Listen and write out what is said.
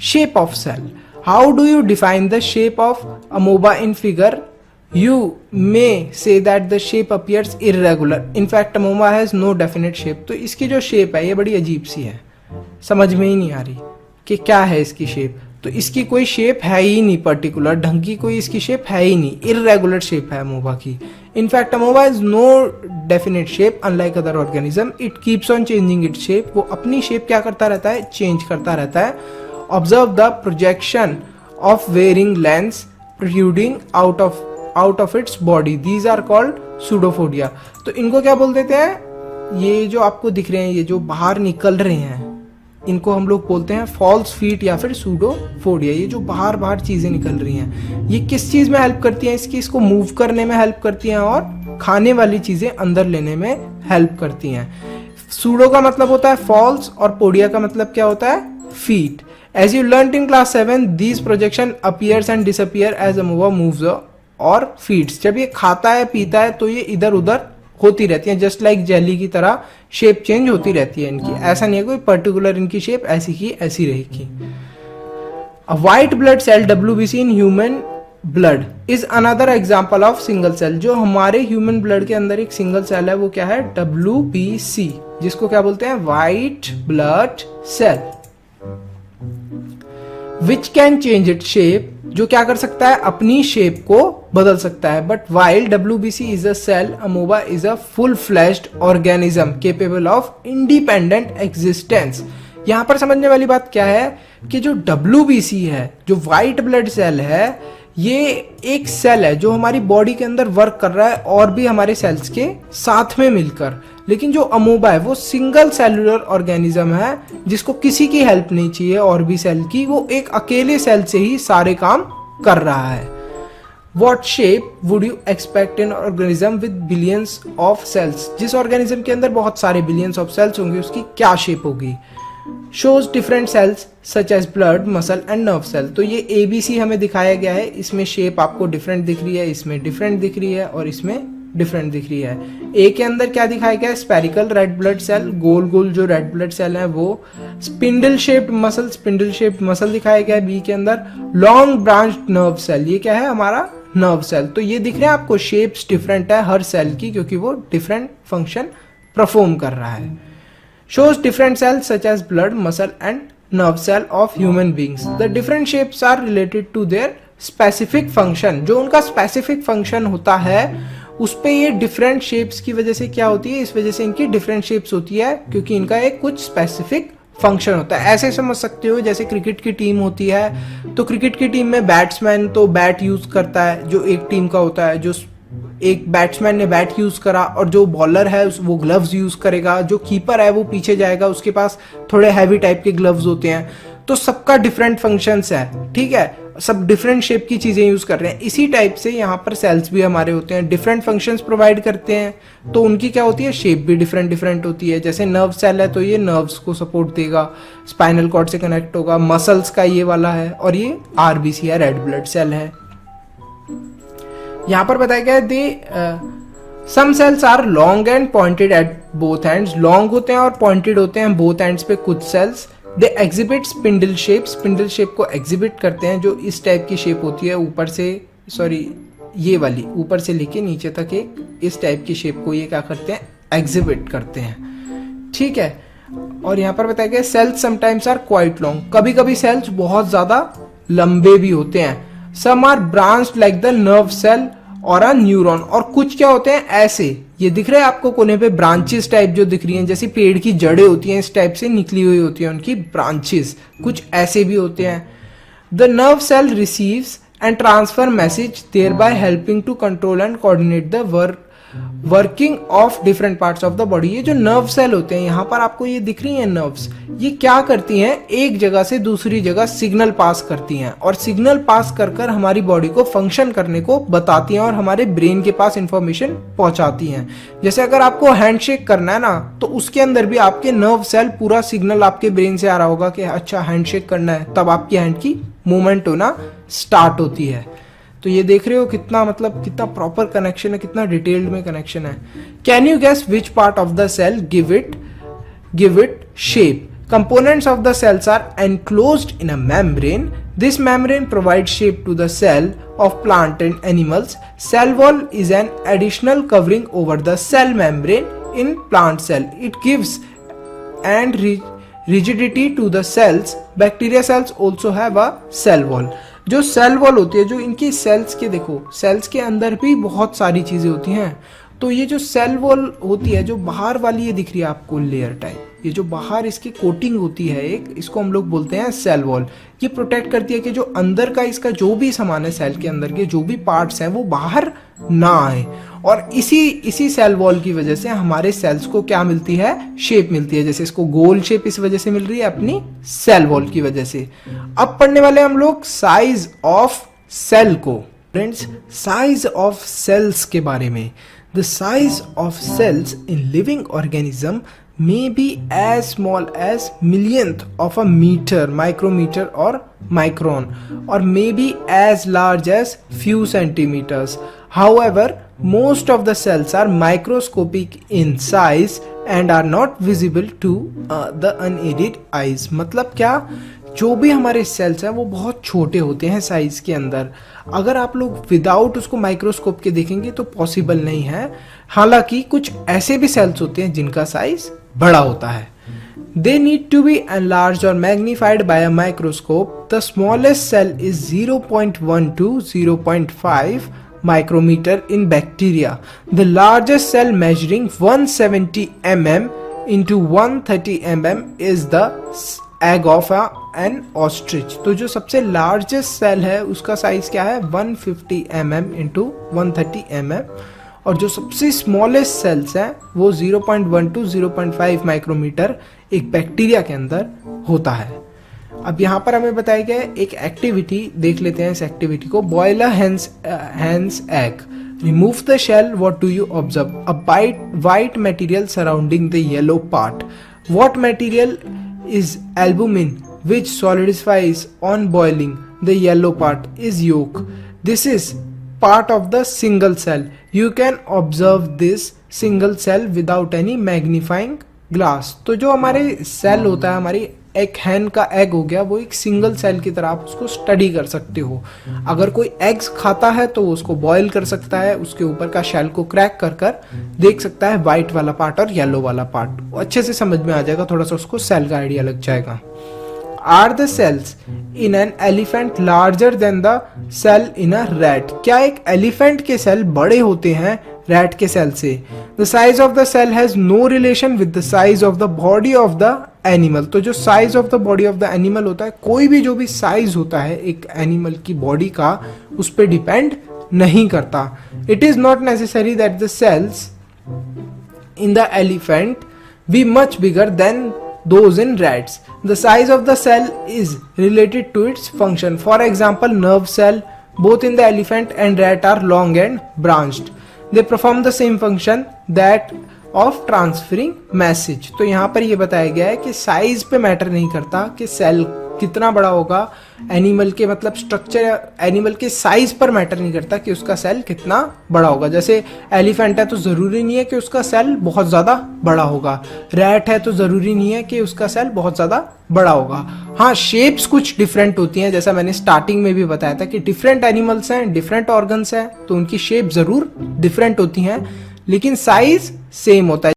shape of cell. How do you define the shape of amoeba in figure? You may say that the shape appears irregular. In fact, amoeba has no definite shape. तो इसकी जो shape है ये बड़ी अजीब सी है, समझ में ही नहीं आ रही कि क्या है इसकी शेप. तो इसकी कोई शेप है ही नहीं, पर्टिकुलर ढंग की कोई इसकी शेप है ही नहीं, इररेगुलर शेप है अमोबा की. In fact amoeba is no definite shape unlike other organism. It keeps on changing its shape. वो अपनी शेप क्या करता रहता है, चेंज करता रहता है. Observe the projection of varying lengths protruding out of its body. These are called pseudopodia. तो इनको क्या बोल देते हैं, ये जो आपको दिख रहे हैं, ये जो बाहर निकल रहे हैं, इनको हम लोग बोलते हैं फॉल्स फीट या फिर सूडोफोडिया. ये जो बाहर बाहर चीजें निकल रही हैं, ये किस चीज में हेल्प करती हैं, इसको मूव करने में हेल्प करती हैं और खाने वाली चीजें अंदर लेने में हेल्प करती हैं. सूडो का मतलब होता है फॉल्स और पोडिया का मतलब क्या होता है, feet. As you learned in class 7, these projection appears and disappear as amoeba moves और फीड्स. जब ये खाता है पीता है तो ये इधर उधर होती रहती है, जस्ट लाइक जेली की तरह शेप चेंज होती रहती है इनकी. ऐसा नहीं है कोई पर्टिकुलर इनकी शेप ऐसी की ऐसी रहेगी. A white blood cell WBC in human blood is another example of single cell. जो हमारे ह्यूमन ब्लड के अंदर एक सिंगल सेल है वो क्या है, WBC, जिसको क्या बोलते हैं, white blood cell. Which can change it shape, जो क्या कर सकता है, अपनी शेप को बदल सकता है. But while WBC is a cell, amoeba is a full fledged organism capable of independent existence. यहां पर समझने वाली बात क्या है कि जो WBC है, जो व्हाइट ब्लड सेल है, ये एक सेल है जो हमारी बॉडी के अंदर वर्क कर रहा है और भी हमारे सेल्स के साथ में मिलकर. लेकिन जो अमोबा है वो सिंगल सेलुलर ऑर्गेनिज्म है जिसको किसी की हेल्प नहीं चाहिए और भी सेल की. वो एक अकेले सेल से ही सारे काम कर रहा है. What shape would you expect in organism with billions of cells? जिस ऑर्गेनिज्म के अंदर बहुत सारे बिलियंस ऑफ सेल्स होंगे उसकी क्या शेप होगी. Shows different cells such as blood, muscle and nerve cell. तो ये ABC हमें दिखाया गया है. इसमें शेप आपको डिफरेंट दिख रही है, इसमें डिफरेंट दिख रही है और इसमें डिफरेंट दिख रही है. ए के अंदर क्या दिखाया गया है, स्पेरिकल रेड ब्लड सेल, गोल गोल जो रेड ब्लड सेल है वो. स्पिंडल शेप्ड मसल दिखाया गया है बी के अंदर. लॉन्ग ब्रांच नर्व सेल, ये क्या है, हमारा नर्व सेल. तो ये दिख रहे हैं आपको, शेप्स डिफरेंट है हर सेल की क्योंकि वो डिफरेंट फंक्शन परफॉर्म कर रहा है. Shows different cells such as blood, muscle and nerve cell of human beings. The different shapes are related to their specific function. जो उनका specific function होता है उस पे ये different shapes की वजह से क्या होती है, इस वजह से इनकी different shapes होती है क्योंकि इनका एक कुछ specific फंक्शन होता है. ऐसे समझ सकते हो जैसे क्रिकेट की टीम होती है तो क्रिकेट की टीम में बैट्समैन तो बैट यूज करता है जो एक टीम का होता है. जो एक बैट्समैन ने बैट यूज करा और जो बॉलर है वो ग्लव्स यूज करेगा. जो कीपर है वो पीछे जाएगा, उसके पास थोड़े हैवी टाइप के ग्लव्स होते हैं. तो सबका डिफरेंट फंक्शंस है, ठीक है, सब डिफरेंट शेप की चीजें यूज कर रहे हैं. इसी टाइप से यहाँ पर सेल्स भी हमारे होते हैं, डिफरेंट फंक्शंस प्रोवाइड करते हैं. तो उनकी क्या होती है, शेप भी डिफरेंट डिफरेंट होती है. जैसे नर्व सेल है तो ये नर्व्स को सपोर्ट देगा, स्पाइनल कॉर्ड से कनेक्ट होगा. मसल्स का ये वाला है और ये RBC है, रेड ब्लड सेल है. यहां पर बताया गया है some cells are long and pointed at both ends. Long होते हैं और पॉइंटेड होते हैं बोथ एंड्स पे कुछ cells. They exhibit spindle shape, spindle shape को एग्जिबिट करते हैं जो इस टाइप की शेप होती है, ऊपर से ये वाली ऊपर से लेके नीचे तक एक इस टाइप की शेप को ये क्या करते हैं, एग्जिबिट करते हैं, ठीक है. और यहाँ पर बताया गया cells sometimes are quite long, कभी कभी सेल्स बहुत ज्यादा लंबे भी होते हैं. Some are branched like the nerve cell और अ न्यूरॉन. और कुछ क्या होते हैं ऐसे, ये दिख रहे हैं आपको कोने पे ब्रांचेस टाइप जो दिख रही हैं, जैसे पेड़ की जड़ें होती हैं इस टाइप से निकली हुई होती हैं उनकी ब्रांचेस, कुछ ऐसे भी होते हैं. The nerve cell receives and transfer message thereby helping to control and coordinate the working of different parts of the body. ये जो नर्व सेल होते हैं यहाँ पर आपको ये दिख रही हैं नर्व्स, ये क्या करती हैं, एक जगह से दूसरी जगह सिग्नल पास करती हैं और सिग्नल पास कर कर हमारी बॉडी को फंक्शन करने को बताती हैं और हमारे ब्रेन के पास इंफॉर्मेशन पहुंचाती हैं. जैसे अगर आपको हैंडशेक करना है ना तो उसके अंदर भी आपके नर्व सेल पूरा सिग्नल आपके ब्रेन से आ रहा होगा कि अच्छा हैंडशेक करना है, तब आपकी हैंड की मूवमेंट होना स्टार्ट होती है. तो ये देख रहे हो कितना कितना प्रॉपर कनेक्शन है, कितना डिटेल्ड में कनेक्शन है. Can you guess which part of the cell give it shape. Components of the cells are enclosed in a membrane. This membrane provides shape to the cell of plant and animals. Cell wall is an additional covering over the cell membrane in plant cell. It gives and rigidity to the cells. Bacteria cells also have a cell wall. जो cell wall होती है, जो इनकी sales के, देखो sales के अंदर भी बहुत सारी चीजें होती हैं, तो ये जो सेल वॉल होती है, जो बाहर वाली ये दिख रही है आपको लेयर टाइप, ये जो बाहर इसकी कोटिंग होती है एक, इसको हम लोग बोलते हैं सेल वॉल। ये प्रोटेक्ट करती है कि जो अंदर का इसका जो भी सामान है, सेल के अंदर के जो भी पार्ट्स हैं वो बाहर ना आए। और इसी सेल वॉल की वजह से हमारे सेल्स को क्या मिलती है, शेप मिलती है। जैसे इसको गोल शेप इस वजह से मिल रही है अपनी सेल वॉल की वजह से। अब पढ़ने वाले हम लोग साइज ऑफ सेल को। फ्रेंड्स, साइज ऑफ सेल्स के बारे में, the size of cells in living organism may be as small as millionth of a meter, micrometer or micron, or may be as large as few centimeters. However, most of the cells are microscopic in size and are not visible to the unaided eyes. मतलब क्या, जो भी हमारे sales हैं वो बहुत छोटे होते हैं साइज के अंदर। अगर आप लोग विदाउट उसको माइक्रोस्कोप के देखेंगे तो पॉसिबल नहीं है। हालांकि कुछ ऐसे भी सेल्स होते हैं जिनका साइज बड़ा होता है। They need to be enlarged or magnified by a microscope. The smallest cell is 0.1 to 0.5 micrometer in bacteria. The largest cell measuring 170 mm into 130 mm is the egg of an ostrich. तो जो सबसे largest cell है उसका size क्या है, 150 mm into 130 mm, और जो सबसे स्मॉलेस्ट सेल्स हैं वो 0.1 to 0.5 माइक्रोमीटर एक बैक्टीरिया के अंदर होता है। अब यहाँ पर हमें बताया गया है एक एक्टिविटी, देख लेते हैं इस एक्टिविटी को। Boil a hen's egg. Remove the shell. What do you observe? A white material surrounding the yellow part. What material is albumin, which solidifies on boiling? The yellow part is yolk. This is part of the single cell. You can observe this single cell without any magnifying glass. तो जो हमारे cell होता है, हमारी एक हैन का egg हो गया, वो एक सिंगल सेल की तरह आप उसको स्टडी कर सकते हो। अगर कोई एग्स खाता है तो उसको बॉईल कर सकता है, उसके ऊपर का शेल को क्रैक कर कर देख सकता है व्हाइट वाला पार्ट और येलो वाला पार्ट। अच्छे से समझ में आ जाएगा, थोड़ा सा उसको सेल का आइडिया लग जाएगा। Are the cells in an elephant larger than the cell in a rat? क्या एक एलिफेंट के सेल बड़े होते हैं रैट के सेल से? The size of the cell has no relation with the size of the body of the animal. तो जो size of the body of the animal होता है, कोई भी जो भी size होता है एक animal की body का, उस पे depend नहीं करता। It is not necessary that the cells in the elephant be much bigger than those in rats. The size of the cell is related to its function. For example, nerve cell both in the elephant and rat are long and branched. They perform the same function that of transferring message. तो यहाँ पर ये बताया गया है कि size पे matter नहीं करता कि सेल कितना बड़ा होगा, एनिमल के मतलब स्ट्रक्चर, एनिमल के साइज पर मैटर नहीं करता कि उसका सेल कितना बड़ा होगा। जैसे एलिफेंट है तो जरूरी नहीं है कि उसका सेल बहुत ज्यादा बड़ा होगा, रैट है तो जरूरी नहीं है कि उसका सेल बहुत ज्यादा बड़ा होगा। हाँ, शेप्स कुछ डिफरेंट होती हैं, जैसा मैंने स्टार्टिंग में भी बताया था कि डिफरेंट एनिमल्स हैं, डिफरेंट ऑर्गन्स हैं, तो उनकी शेप जरूर डिफरेंट होती हैं, लेकिन साइज सेम होता है।